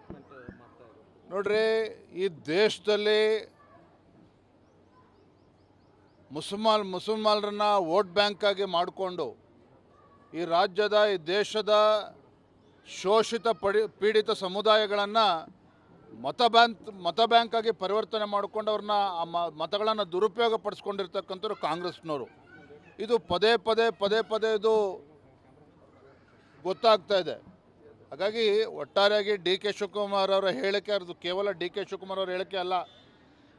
Statement ಮಾಡ್ತಾ ಇದ್ದಾರೆ. ನೋಡ್ರಿ, ಈ ದೇಶದಲ್ಲಿ ಮುಸಲ್ಮಾನರನ್ನ ವೋಟ್ ಬ್ಯಾಂಕ್ ಆಗಿ ಮಾಡಿಕೊಂಡು ಈ ರಾಜ್ಯದ ಈ ದೇಶದ ಶೋಷಿತ ಪೀಡಿತ ಸಮುದಾಯಗಳನ್ನು ಮತ ಬ್ಯಾಂಕ್ ಆಗಿ ಪರಿವರ್ತನೆ ಮಾಡಿಕೊಂಡು ಅವ್ರನ್ನ ಮತಗಳನ್ನು ದುರುಪಯೋಗ ಪಡಿಸ್ಕೊಂಡಿರ್ತಕ್ಕಂಥವ್ರು ಕಾಂಗ್ರೆಸ್ನವರು. ಇದು ಪದೇ ಪದೇ ಇದು ಗೊತ್ತಾಗ್ತಾ ಇದೆ. ಹಾಗಾಗಿ ಒಟ್ಟಾರೆಯಾಗಿ ಡಿ ಕೆ ಶಿವಕುಮಾರ್ ಅವರ ಹೇಳಿಕೆ, ಅದು ಕೇವಲ ಡಿ ಕೆ ಶಿವಕುಮಾರ್ ಅವರ ಹೇಳಿಕೆ ಅಲ್ಲ,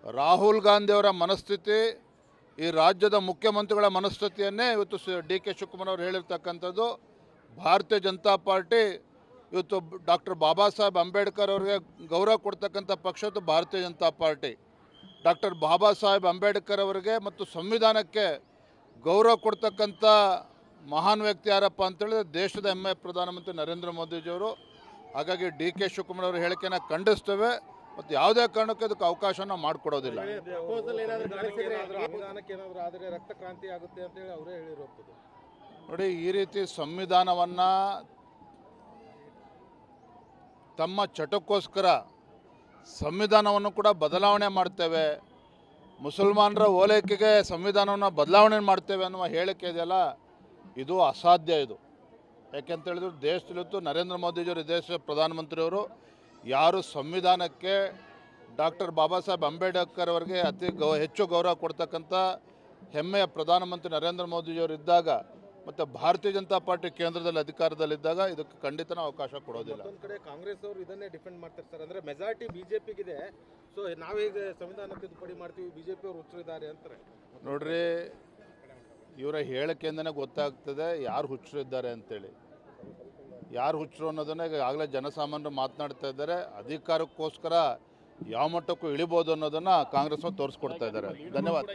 ರಾಹುಲ್ ಗಾಂಧಿಯವರ ಮನಸ್ಥಿತಿ, ಈ ರಾಜ್ಯದ ಮುಖ್ಯಮಂತ್ರಿಗಳ ಮನಸ್ಥಿತಿಯನ್ನೇ ಇವತ್ತು ಡಿ ಕೆ ಶಿವಕುಮಾರ್ ಅವರು ಹೇಳಿರ್ತಕ್ಕಂಥದ್ದು. ಭಾರತೀಯ ಜನತಾ ಪಾರ್ಟಿ ಇವತ್ತು ಡಾಕ್ಟರ್ ಬಾಬಾ ಸಾಹೇಬ್ ಅಂಬೇಡ್ಕರ್ ಅವರಿಗೆ ಗೌರವ ಕೊಡ್ತಕ್ಕಂಥ ಪಕ್ಷದ್ದು ಭಾರತೀಯ ಜನತಾ ಪಾರ್ಟಿ. ಡಾಕ್ಟರ್ ಬಾಬಾ ಸಾಹೇಬ್ ಅಂಬೇಡ್ಕರ್ ಅವರಿಗೆ ಮತ್ತು ಸಂವಿಧಾನಕ್ಕೆ ಗೌರವ ಕೊಡ್ತಕ್ಕಂಥ ಮಹಾನ್ ವ್ಯಕ್ತಿ ಯಾರಪ್ಪ ಅಂತೇಳಿದ್ರೆ ದೇಶದ ಹೆಮ್ಮೆಯ ಪ್ರಧಾನಮಂತ್ರಿ ನರೇಂದ್ರ ಮೋದಿಜಿಯವರು. ಹಾಗಾಗಿ ಡಿ ಕೆ ಶಿವಕುಮಾರ್ ಅವರ ಹೇಳಿಕೆಯನ್ನು ಖಂಡಿಸ್ತೇವೆ ಮತ್ತು ಯಾವುದೇ ಕಾರಣಕ್ಕೂ ಅದಕ್ಕೆ ಅವಕಾಶನ ಮಾಡಿಕೊಡೋದಿಲ್ಲ. ನೋಡಿ, ಈ ರೀತಿ ಸಂವಿಧಾನವನ್ನು ತಮ್ಮ ಚಟಕ್ಕೋಸ್ಕರ ಸಂವಿಧಾನವನ್ನು ಕೂಡ ಬದಲಾವಣೆ ಮಾಡ್ತೇವೆ, ಮುಸಲ್ಮಾನರ ಓಲೈಕೆಗೆ ಸಂವಿಧಾನವನ್ನು ಬದಲಾವಣೆ ಮಾಡ್ತೇವೆ ಅನ್ನುವ ಹೇಳಿಕೆ ಇದೆಯಲ್ಲ, ಇದು ಅಸಾಧ್ಯ. ಇದು ಯಾಕೆಂತೇಳಿದ್ರು ದೇಶದಲ್ಲಿತ್ತು ನರೇಂದ್ರ ಮೋದಿಜಿಯವರು, ದೇಶದ ಪ್ರಧಾನಮಂತ್ರಿಯವರು ಯಾರು ಸಂವಿಧಾನಕ್ಕೆ ಡಾಕ್ಟರ್ ಬಾಬಾ ಸಾಹೇಬ್ ಅಂಬೇಡ್ಕರ್ ಅವರಿಗೆ ಹೆಚ್ಚು ಗೌರವ ಕೊಡ್ತಕ್ಕಂಥ ಹೆಮ್ಮೆಯ ಪ್ರಧಾನಮಂತ್ರಿ ನರೇಂದ್ರ ಮೋದಿಜಿಯವರು ಇದ್ದಾಗ ಮತ್ತು ಭಾರತೀಯ ಜನತಾ ಪಾರ್ಟಿ ಕೇಂದ್ರದಲ್ಲಿ ಅಧಿಕಾರದಲ್ಲಿದ್ದಾಗ ಇದಕ್ಕೆ ಖಂಡಿತ ಅವಕಾಶ ಕೊಡೋದಿಲ್ಲ. ಒಂದು ಕಡೆ ಕಾಂಗ್ರೆಸ್ ಅವರು ಇದನ್ನೇ ಡಿಫೆಂಡ್ ಮಾಡ್ತಾರೆ ಸರ್, ಅಂದರೆ ಮೆಜಾರಿಟಿ ಬಿಜೆಪಿಗಿದೆ, ಸೊ ನಾವೀಗ ಸಂವಿಧಾನಕ್ಕೆ ತಿದ್ದುಪಡಿ ಮಾಡ್ತೀವಿ, ಬಿಜೆಪಿ ಅವರು ಹುಚ್ಚರಿದ್ದಾರೆ ಅಂತಾರೆ. ನೋಡ್ರಿ, ಇವರ ಹೇಳಿಕೆಯಿಂದನೇ ಗೊತ್ತಾಗ್ತದೆ ಯಾರು ಹುಚ್ಚರಿದ್ದಾರೆ ಅಂತೇಳಿ. ಯಾರು ಹುಚ್ಚರು ಅನ್ನೋದನ್ನ ಈಗಾಗಲೇ ಜನಸಾಮಾನ್ಯರು ಮಾತನಾಡ್ತಾ ಇದ್ದಾರೆ. ಅಧಿಕಾರಕ್ಕೋಸ್ಕರ ಯಾವ ಮಟ್ಟಕ್ಕೂ ಇಳಿಬೋದು ಅನ್ನೋದನ್ನು ಕಾಂಗ್ರೆಸ್ ತೋರಿಸ್ಕೊಡ್ತಾ ಇದ್ದಾರೆ. ಧನ್ಯವಾದ.